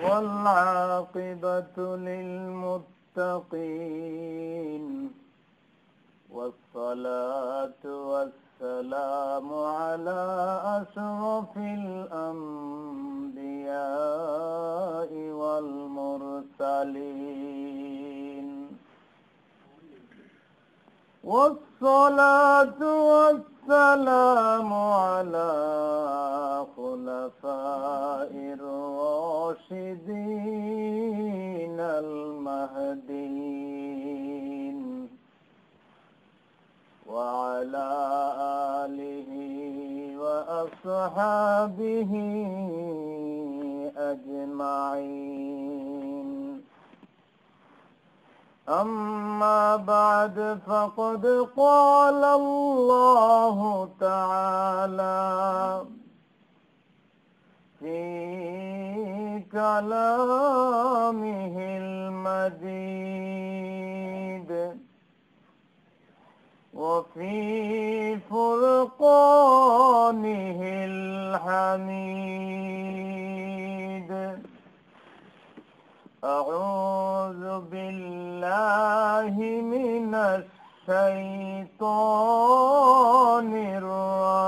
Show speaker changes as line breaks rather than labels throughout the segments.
والعاقبة للمتقين والصلاة والسلام على أشرف الأنبياء والمرسلين والصلاة والسلام على خلفاء الراشدين المهديين وعلى آله وأصحابه أجمعين. أما بعد فقد قال الله تعالى في كلامه المجيد وفي فرقانه الحميد. أعوذ بالله من الشيطان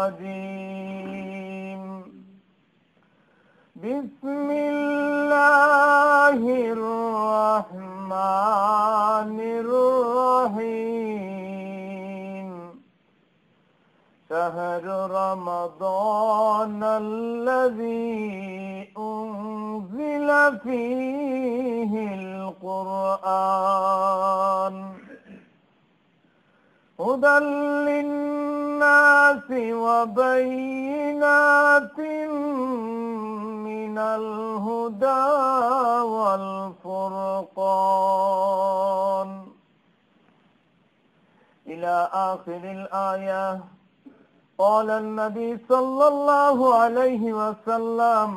الرجيم. بسم الله الرحمن الرحيم. شهر رمضان الذي أنزل فيه القرآن هدى للناس وبينات من الهدى والفرقان إلى آخر الآية. قال النبي صلى الله عليه وسلم: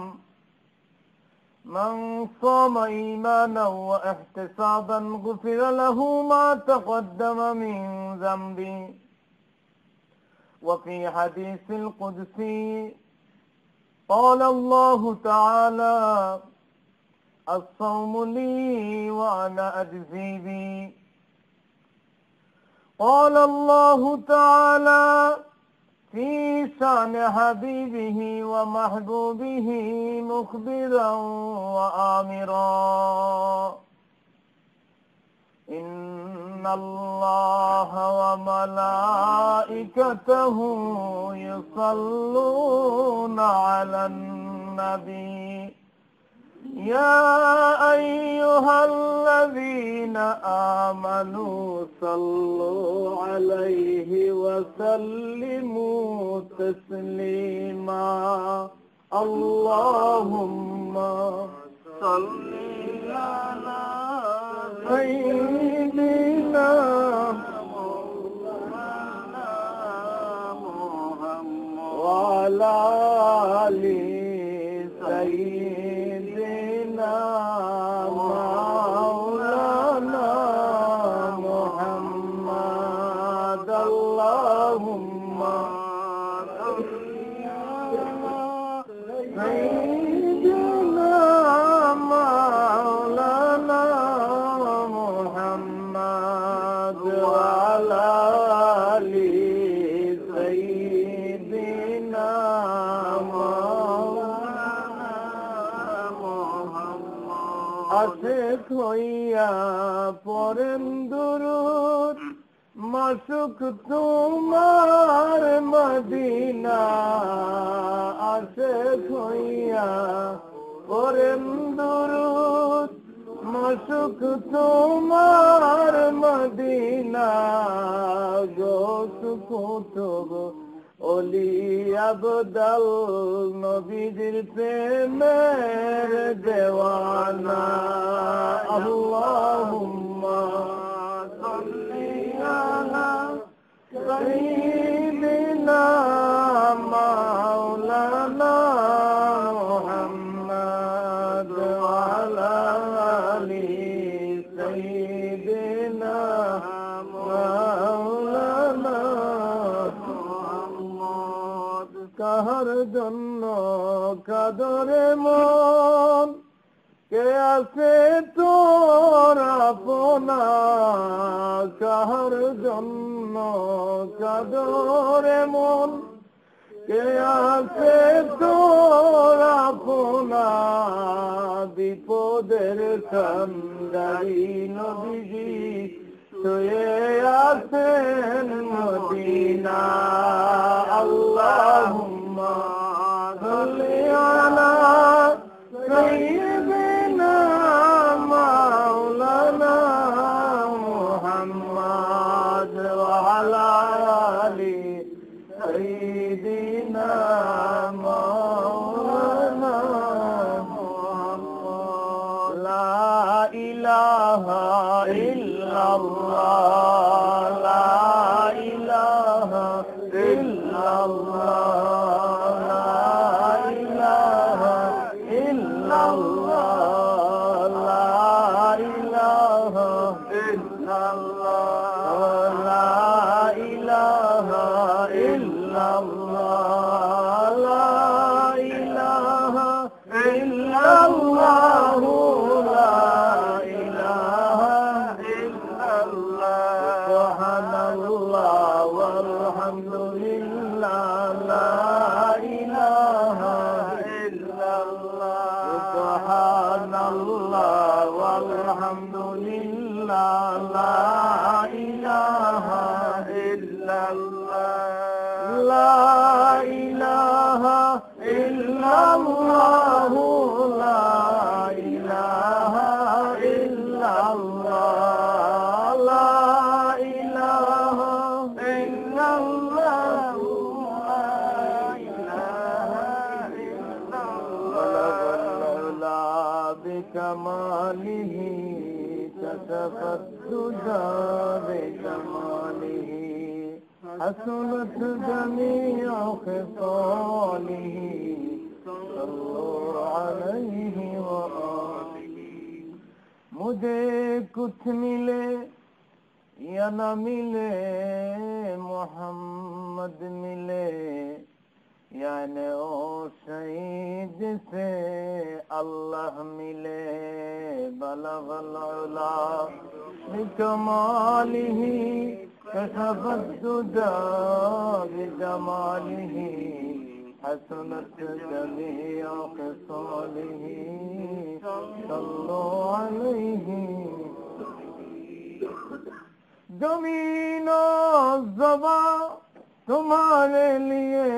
من صام إيمانا واحتسابا غفر له ما تقدم من ذنبه. وفي حديث القدسي قال الله تعالى: الصوم لي وأنا أجزي به. قال الله تعالى في شأن حبيبه ومحبوبه مخبرا وآمرا: إن الله وملائكته يصلون على النبي يا أيها الذين آمنوا صلوا عليه وسلموا تسليما. اللهم صل على سيدنا مولانا محمد وعلى آل سيدنا مولانا محمد. اللهم صل على سيدنا مولانا محمد وعلى آل سيدنا مولانا محمد। আশিক হইয়া পড়েন দুরূদ মাশুক তোমার মদিনা। আশিক হইয়া পড়েন দুরূদ মাশুক তোমার মদিনা। গোস কুতুব ওলি আবদাল নবীজির প্রেমের দেওয়ানা। আল্লাহুম্মা সাল্লি আলা সাইয়্যিদিনা মাওলানা মুহাম্মদ ওয়া আলা আলি সাইয়্যিদিনা মাওলানা কাহার জন্য কাদরে মন, কে আছে তোর আপনা, কাহার জন্য কাদরে মন, কে আছে তোর আপনা, বিপদের কান্ডারি নবীজি শুয়ে আছেন মদিনা। আল্লাহুম্মা সাল্লি আলা সাইয়্যিদিনা মাওলানা মুহাম্মদ ওয়া আলা আলি সাইয়্যিদিনা মাওলানা মুহাম্মদ। লা ইলাহা ইল্লাল্লাহ, লা ইলাহা ইল্লাল্লাহ, লা ইলাহা ইল্লাল্লাহ, লা ইলাহা ইল্লাল্লাহ, লা ইলাহা ইল্লাল্লাহ, লা ইলাহা ইল্লাল্লাহ, লা ইলাহা ইল্লাল্লাহ। সুবহানাল্লাহ ওয়ালহামদুলিল্লাহ, লা ইলাহা ইল্লাল্লাহ। সুবহানাল্লাহ ওয়ালহামদুলিল্লাহ, লা ইলাহা ইল্লাল্লাহ, লা ইলাহা ইল্লাল্লাহ, লা ইলাহা ইল্লাল্লাহ, লা ইলাহা ইল্লাল্লাহ, লা ইলাহা ইল্লাল্লাহ। বিকামালিহি ততফদ্দুজা, বিকামালিহি حسنت جميع خصاله، صلوا عليه وآله। मुझे कुछ मिले या न मिले, मोहम्मद मिले, यानी ओ शहीद से अल्लाह मिले। बलगल उला बिकमालिही कशफद्दुजा बिजमालिही, हसनत जमीअ खिसालिही, सल्लु अलैहि। ज़मीन और ज़बा तुम्हारे लिए,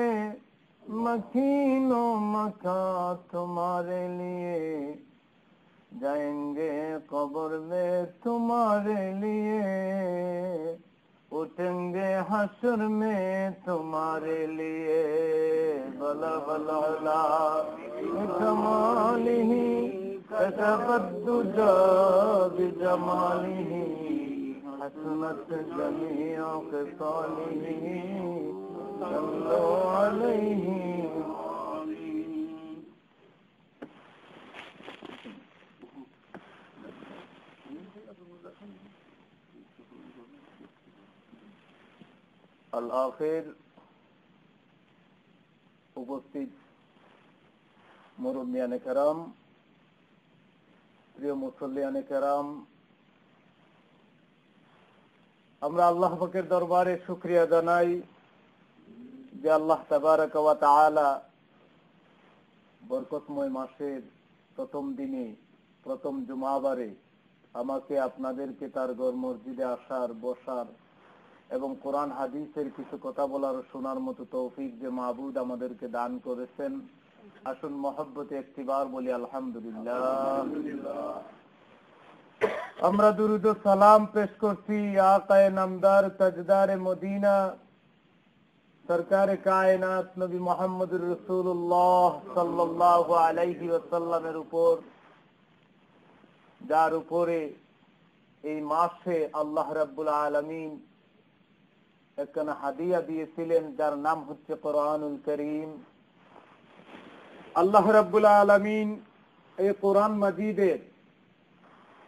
मकीनो मका तुम्हारे लिए, जाएंगे कब्र में तुम्हारे लिए, उठेंगे हश्र में तुम्हारे लिए। बलगल कमालिही कशफद्दुजा बिजमालिही, हसनत जमीअ खिसालिही, सल्लु अलैहि। আল আখির উপস্থিত মুরব্বিয়ানে কেরাম, প্রিয় মুসল্লিয়ানে কেরাম, আমরা আল্লাহ পাকের দরবারে শুকরিয়া জানাই যে আল্লাহ তাবারাক ওয়া তাআলা বরকতময় মাসের প্রথম দিনে, প্রথম জুমাবারে আমাকে আপনাদেরকে তার ঘর মসজিদে আসার, বসার এবং কোরআন হাদিসের কিছু কথা বলার, শোনার মতো তৌফিক যে মাবুদ আমাদেরকে দান করেছেন। আসুন মহব্বতে একটিবার বলি আলহামদুলিল্লাহ। আমরা দুরুদ ও সালাম পেশ করছি আকায়ে নামদার, তাজদারে মদিনা, সরকারে কায়নাত নবী মুহাম্মদুর রাসূলুল্লাহ সাল্লাল্লাহু আলাইহি ওয়াসাল্লামের উপর, যার উপরে এই মাসে আল্লাহ রাব্বুল আলামিন একখানা হাদিয়া দিয়েছিলেন, যার নাম হচ্ছে কোরআনুল করিম। আল্লাহ রাব্বুল আলামিন এই কোরআন মাজিদের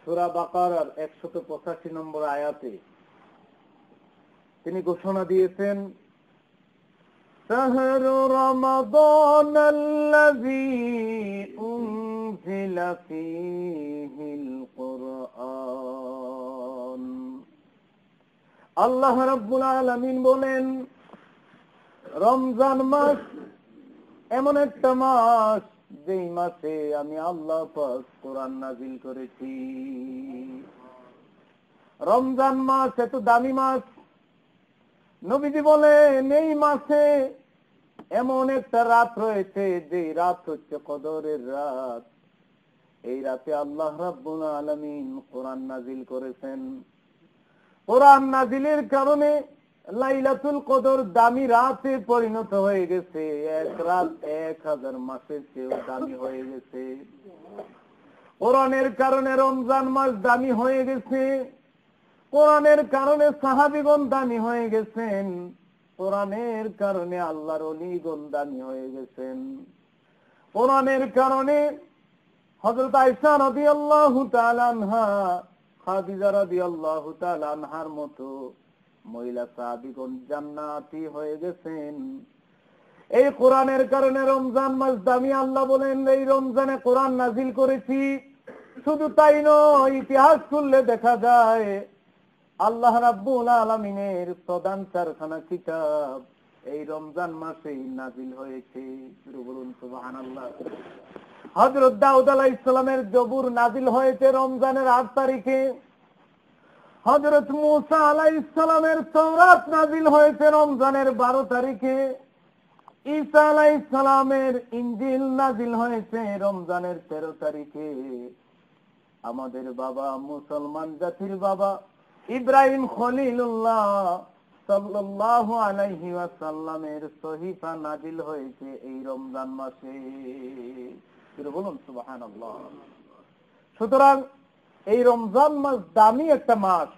সূরা বাকারার 185 নম্বর আয়াতে তিনি ঘোষণা দিয়েছেন شهر رمضان الذي أنزل فيه القرآن আল্লাহ রাব্বুল আলামিন বলেন রমজান মাস এমন একটা মাস যেই মাসে আমি আল্লাহ পাক কোরআন নাযিল করেছি। রমজান মাস এত দামি মাস, নবীজি বলেন এই মাসে এমন একটা রাত রয়েছে যে রাত হচ্ছে কদরের রাত। এই রাতে আল্লাহ রাব্বুল আলামিন কোরআন নাযিল করেছেন। কোরআন নাযিলের কারণে লাইলাতুল কদর দামি রাতে পরিণত হয়ে গেছে। এক রাত 1000 মাসের চেয়েও দামি হয়ে গেছে। কোরআনের কারণে রমজান মাস দামি হয়ে গেছে। কোরআনের কারণে সাহাবীগণ দামি হয়ে গেছেন। কোরআনের কারণে আল্লাহর ওলিগণ দামি হয়ে গেছেন। কোরআনের কারণে হযরত আয়েশা রাদিয়াল্লাহু তাআলা আনহা, খাদিজা রাদিয়াল্লাহু তাআলা আনহার মতো মহিলা সাহাবীগণ জান্নাতি হয়ে গেছেন। এই কোরআনের কারণে রমজান মাস দামি। আল্লাহ বলেন এই রমজানে কোরআন নাযিল করেছি। শুধু তাই নয়, ইতিহাস খুললে দেখা যায় আল্লাহ রাব্বুল আলামিনের প্রধান 4খানা কিতাব এই রমজান মাসেই নাযিল হয়েছে। বলুন সুবহানাল্লাহ। হযরত দাউদ আলাইহিস সালামের জবুর নাযিল হয়েছে রমজানের 8 তারিখে। হযরত মূসা আলাইহিস সালামের তাওরাত নাযিল হয়েছে রমজানের 12 তারিখে। ঈসা আলাইহিস সালামের ইনজিল নাযিল হয়েছে রমজানের 13 তারিখে। আমাদের বাবা মুসলমান জাতির বাবা ইব্রাহিম খলিলুল্লাহ সাল্লাল্লাহু আলাইহি ওয়াসাল্লামের সহিফা নাযিল হয়েছে এই রমজান মাসে। বলুন সুবহানাল্লাহ। সুতরাং এই রমজান মাস দামি একটা মাস।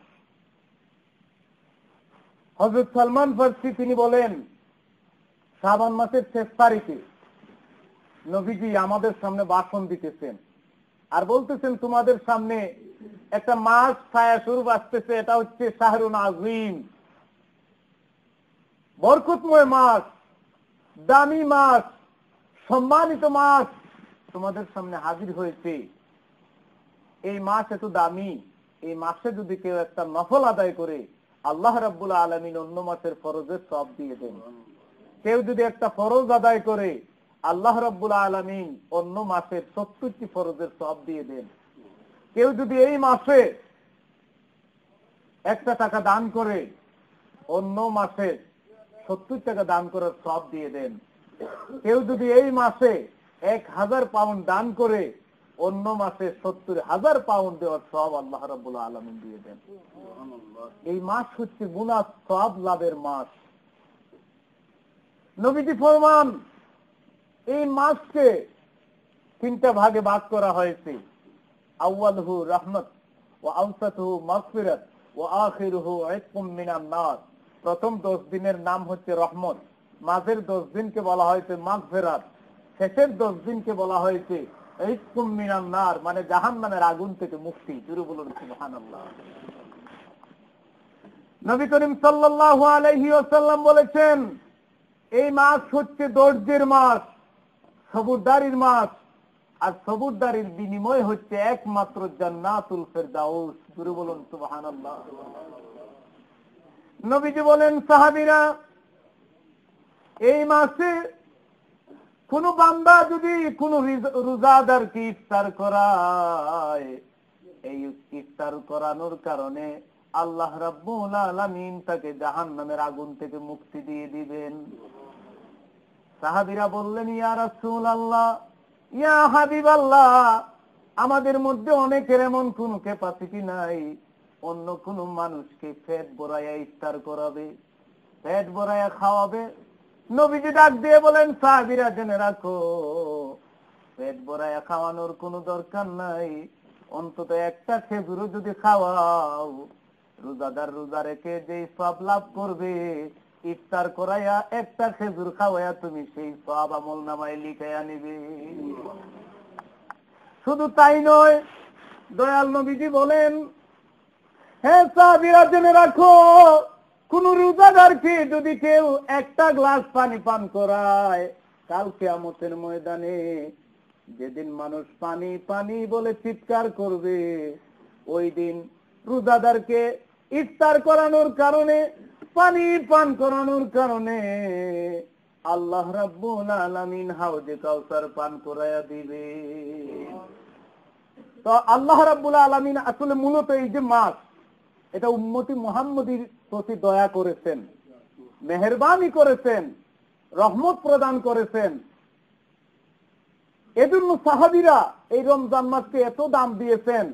হযরত সালমান ফারসি তিনি বলেন শাবান মাসের 6 তারিখে নবীজি আমাদের সামনে ভাষণ দিতেছেন আর বলতেছেন তোমাদের সামনে একটা মাস ছায়া স্বরূপ আসতেছে, এটা হচ্ছে শাহরুন আযীম, বরকতময় মাস, দামি মাস, সম্মানিত মাস তোমাদের সামনে হাজির হয়েছে। এই মাস এত দামি, এই মাসে যদি কেউ একটা নফল আদায় করে আল্লাহ রাব্বুল আলামিন অন্য মাসের ফরজের সওয়াব দিয়ে দেন। কেউ যদি একটা ফরজ আদায় করে আল্লাহ রাব্বুল আলামিন অন্য মাসের 70টি ফরজের সওয়াব দিয়ে দেন। কেউ যদি এই মাসে 1 টাকা দান করে অন্য মাসে 70 টাকা দান করার সওয়াব দিয়ে দেন। কেউ যদি এই মাসে 1000 পাউন্ড দান করে অন্য মাসে 70,000 পাউন্ড দেওয়ার সওয়াব আল্লাহ রাব্বুল আলামিন দিয়ে দেন। এই মাস হচ্ছে গুনাহ সওয়াব লাভের মাস। নবীজি ফরমান এই মাসকে 3টা ভাগে ভাগ করা হয়েছে। আউয়ালহু রাহমাত ওয়া আওসাতুহু মাগফিরাত ওয়া আখিরুহু ইতকুম মিনান নার। প্রথম 10 দিনের নাম হচ্ছে রহমত, মাঝের 10 দিনকে বলা হয়েছে মাগফিরাত, শেষের 10 দিনকে বলা হয়েছে ইতকুম মিনান নার, মানে জাহান্নামের আগুন থেকে মুক্তি। জোরে বলুন সুবহানাল্লাহ। নবী করিম সাল্লাল্লাহু আলাইহি ওয়াসাল্লাম বলেছেন এই মাস হচ্ছে ধৈর্যের মাস, সবুরদারির মাস, আর সবুরদারির বিনিময় হচ্ছে একমাত্র জান্নাতুল ফেরদাউস। জোরে বলুন সুবহানাল্লাহ। নবীজি বলেন সাহাবীরা এই মাসে কোন বান্দা যদি কোন রোজাদারকে ইফতার করায়, এই ইফতার করানোর কারণে আল্লাহ রাব্বুল আলামিন তাকে জাহান্নামের আগুন থেকে মুক্তি দিয়ে দিবেন। সাহাবীরা বললেন ইয়া রাসূলুল্লাহ, ইয়া হাবিবাল্লাহ, আমাদের মধ্যে অনেকের এমন কোন ক্যাপাসিটি নাই অন্য কোন মানুষকে পেট ভরায়া ইফতার করাবে, পেট ভরায়া খাওয়াবে। নবীজি ডাক দিয়ে বলেন সাহাবীরা জেনে রাখো পেট ভরায়া খাওয়ানোর কোনো দরকার নাই, অন্তত একটা খেজুরও যদি খাওয়াও রোজাদার রোজা রেখে যে সওয়াব লাভ করবে, ইফতার করাইয়া একটা খেজুর খাওয়াইয়া তুমি সেই সওয়াব আমলনামায় লিখাইয়া নিবে। শুধু তাই নয়, দয়াল নবীজি বলেন হে সাহাবীরা জেনে রাখো কোন রোজাদারকে যদি কেউ একটা গ্লাস পানি পান করায়, কাল কিয়ামতের ময়দানে যেদিন মানুষ পানি পানি বলে চিৎকার করবে, ওই দিন রোজাদারকে ইফতার করানোর কারণে, পানি পান করানোর কারণে আল্লাহ রাব্বুল আলামিন হাউজে কাউসার পান করায়া দিবে। তো আল্লাহ রাব্বুল আলামিন আসলে মূলত এই যে মাস, এটা উম্মতি মুহাম্মদীর প্রতি দয়া করেছেন, মেহেরবানি করেছেন, রহমত প্রদান করেছেন। এজন্য সাহাবীরা এই রমজান মাসকে এত দাম দিয়েছেন।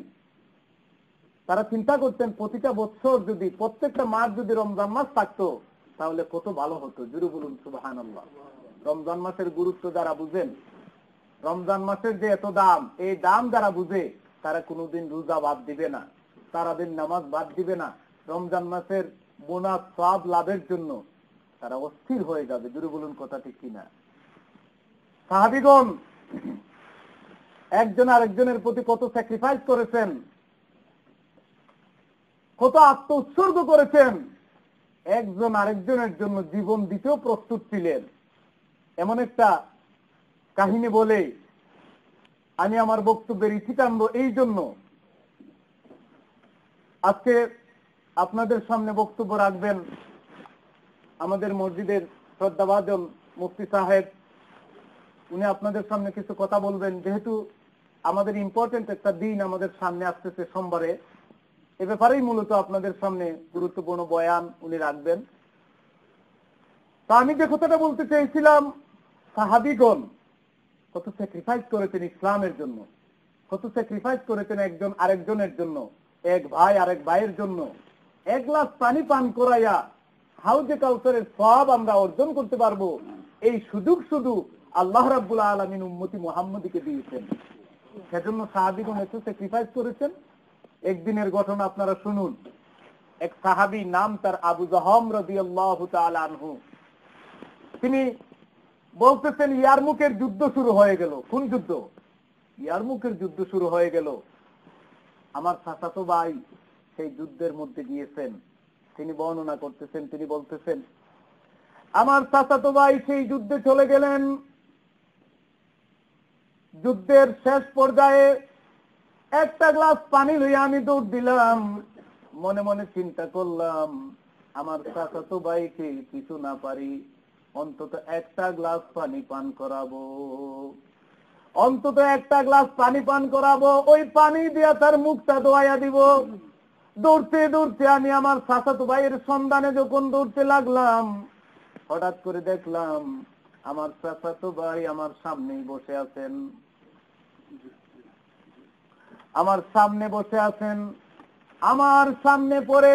তারা চিন্তা করতেন প্রতিটা বছর যদি, প্রত্যেকটা মাস যদি রমজান মাস থাকতো তাহলে কত ভালো হতো। জুড়ে বলুন সুবহানাল্লাহ। রমজান মাসের গুরুত্ব যারা বুঝেন, রমজান মাসের যে এত দাম, এই দাম যারা বুঝে তারা কোনোদিন রোজা বাদ দিবে না, সারাদিন নামাজ বাদ দিবে না। রমজান মাসের বোনাস সওয়াব লাভের জন্য তারা অস্থির হয়ে যাবে। জুড়ে বলুন কথা ঠিক কিনা? সাহাবীগণ একজন আরেকজনের প্রতি কত স্যাক্রিফাইস করেছেন, কত আত্ম উৎসর্গ করেছেন, একজন আরেকজনের জন্য জীবন দিতেও প্রস্তুত ছিলেন। এমন একটা কাহিনী বলে আমি আমার বক্তব্যের ইতি টানব। এই জন্য আজকে আপনাদের সামনে বক্তব্য রাখবেন আমাদের মসজিদের শ্রদ্ধাভাজন মুফতি সাহেব। উনি আপনাদের সামনে কিছু কথা বলবেন। যেহেতু আমাদের ইম্পর্টেন্ট একটা দিন আমাদের সামনে আসতেছে সোমবারে, এ ব্যাপারেই মূলত আপনাদের সামনে গুরুত্বপূর্ণ বয়ান উনি রাখবেন। তা আমি যে কথাটা বলতে চেয়েছিলাম, সাহাবীগণ কত স্যাক্রিফাইস করেছেন ইসলামের জন্য, কত স্যাক্রিফাইস করেছেন একজন আরেকজনের জন্য, এক ভাই আরেক ভাইয়ের জন্য। এক গ্লাস পানি পান করাইয়া হাউজে কাউসারের সওয়াব আমরা অর্জন করতে পারবো, এই সুযোগ শুধু আল্লাহ রাব্বুল আলামিন উম্মতি মুহাম্মদীকে দিয়েছেন। সেজন্য সাহাবীগণ এত স্যাক্রিফাইস করেছেন। একদিনের ঘটনা আপনারা শুনুন। এক সাহাবী, নাম তার আবু জাহম রাদিয়াল্লাহু তাআলা আনহু, তিনি বলতেছেন ইয়ারমুকের যুদ্ধ শুরু হয়ে গেল। কোন যুদ্ধ? ইয়ারমুকের যুদ্ধ শুরু হয়ে গেল। আমার চাচাতো ভাই সেই যুদ্ধের মধ্যে গিয়েছেন। তিনি বর্ণনা করতেছেন, তিনি বলতেছেন আমার চাচাতো ভাই সেই যুদ্ধে চলে গেলেন। যুদ্ধের শেষ পর্যায়ে একটা গ্লাস পানি লইয়া আমি দৌড় দিলাম। মনে মনে চিন্তা করলাম আমার চাচাতো ভাইকে কিছু না পারি, অন্তত একটা গ্লাস পানি পান করাবো, অন্তত একটা গ্লাস পানি পান করাবো। ওই পানি দিয়া তার মুখটা ধোয়াইয়া দিব। দৌড়তে দৌড়তে আমি আমার চাচাতো ভাইয়ের সন্ধানে যখন দৌড়তে লাগলাম, হঠাৎ করে দেখলাম আমার চাচাতো ভাই আমার সামনেই বসে আছেন। আমার সামনে বসে আছেন, আমার সামনে পড়ে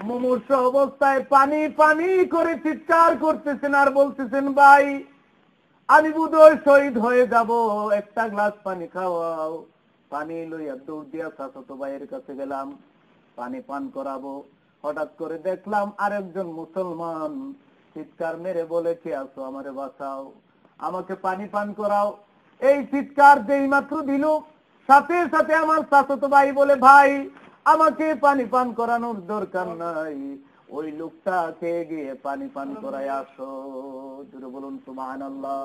মুমূর্ষ অবস্থায় পানি পানি করে চিৎকার করতেছেন আর বলতেছেন ভাই আমি বোধহয় শহীদ হয়ে যাব, একটা গ্লাস পানি খাওয়াও। পানি লইয়া দৌড় দিয়া চাচাতো ভাইয়ের কাছে গেলাম, পানি পান করাবো। হঠাৎ করে দেখলাম আরেকজন মুসলমান চিৎকার মেরে বলে কে আছো, আমারে বাঁচাও, আমাকে পানি পান করাও। এই চিৎকার যেই মাত্র দিল, সাথে সাথে আমার চাচাতো ভাই বলে ভাই আমাকে পানি পান করানোর দরকার নাই, ওই লোকটাকে গিয়ে পানি পান করায় আসো। জুড়ে বলুন সুবহানাল্লাহ।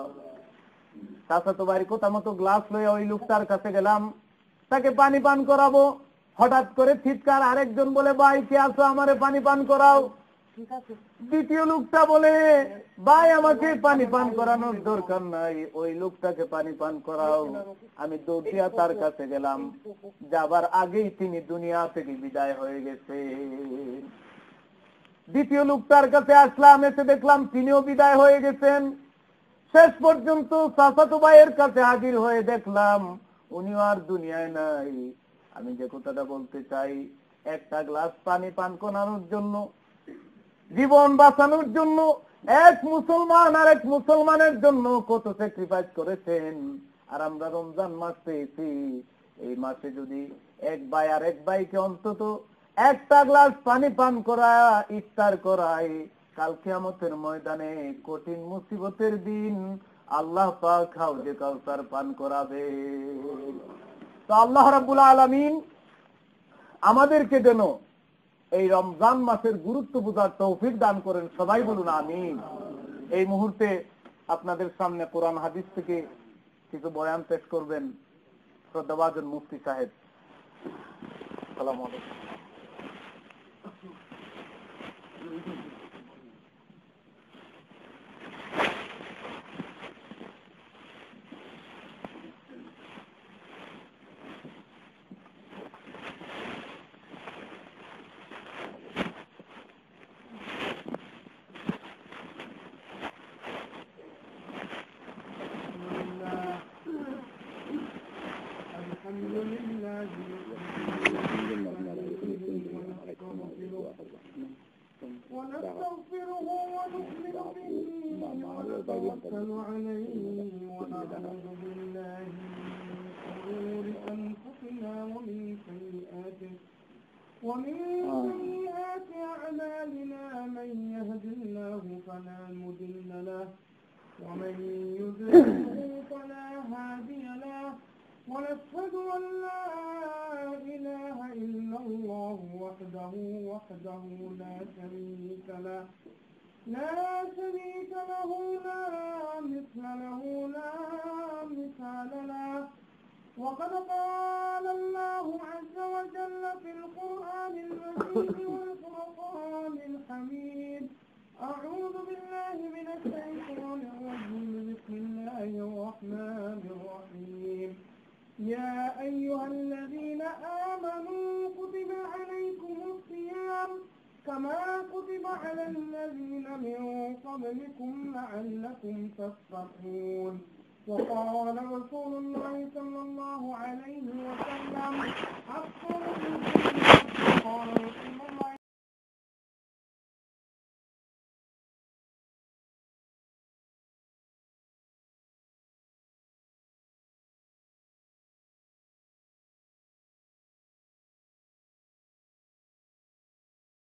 চাচাতো ভাইয়ের কথা মতো গ্লাস লইয়া ওই লোকটার কাছে গেলাম, তাকে পানি পান করাবো। হঠাৎ করে চিৎকার, আরেকজন বলে ভাই কে আছো, আমারে পানি পান করাও। দ্বিতীয় লোকটা বলে ভাই আমাকে পানি পান করানোর দরকার নাই, ওই লোকটাকে পানি পান করাও। আমি দৌড় দিয়া তার কাছে গেলাম, যাবার আগেই তিনি দুনিয়া থেকে বিদায় হয়ে গেছে। দ্বিতীয় লোকটার কাছে আসলাম, এসে দেখলাম তিনিও বিদায় হয়ে গেছেন। শেষ পর্যন্ত চাচাতো ভাইয়ের কাছে হাজির হয়ে দেখলাম উনিও আর দুনিয়ায় নাই। আমি যে কথাটা বলতে চাই, একটা গ্লাস পানি পান করানোর জন্য, জীবন বাঁচানোর জন্য এক মুসলমান আর এক মুসলমানের জন্য কত স্যাক্রিফাইস করেছেন। আর আমরা রমজান মাস পেয়েছি, এই মাসে যদি এক ভাই আর এক ভাইকে অন্তত একটা গ্লাস পানি পান করা, ইফতার করায়, কাল কিয়ামতের ময়দানে কঠিন মুসিবতের দিন আল্লাহ পাক হাউজে কাউসার পান করাবে। তো আল্লাহ রাব্বুল আলামিন আমাদেরকে যেন এই রমজান মাসের গুরুত্ব বোঝার তৌফিক দান করেন। সবাই বলুন আমিন। এই মুহূর্তে আপনাদের সামনে কোরআন হাদিস থেকে কিছু বয়ান পেশ করবেন শ্রদ্ধাভাজন মুফতি সাহেব। আসসালামু আলাইকুম।
ونستغفره ونؤمن به ونتوكل عليه ونعوذ بالله من شرور أنفسنا ومن سيئات أعمالنا من يهد الله فلا مضل له ومن يضلله فلا هادي له ونشهد أن لا إله إلا الله وحده لا شريك له لا مثل له لا مثال له وقد قال الله عز وجل في القرآن المجيد والفرقان الحميد أعوذ بالله من الشيطان الرجيم بسم الله الرحمن الرحيم يا أيها الذين آمنوا كتب عليكم الصيام كما كتب على الذين من قبلكم لعلكم تتقون وقال رسول الله صلى الله عليه وسلم أفطر قال رسول الله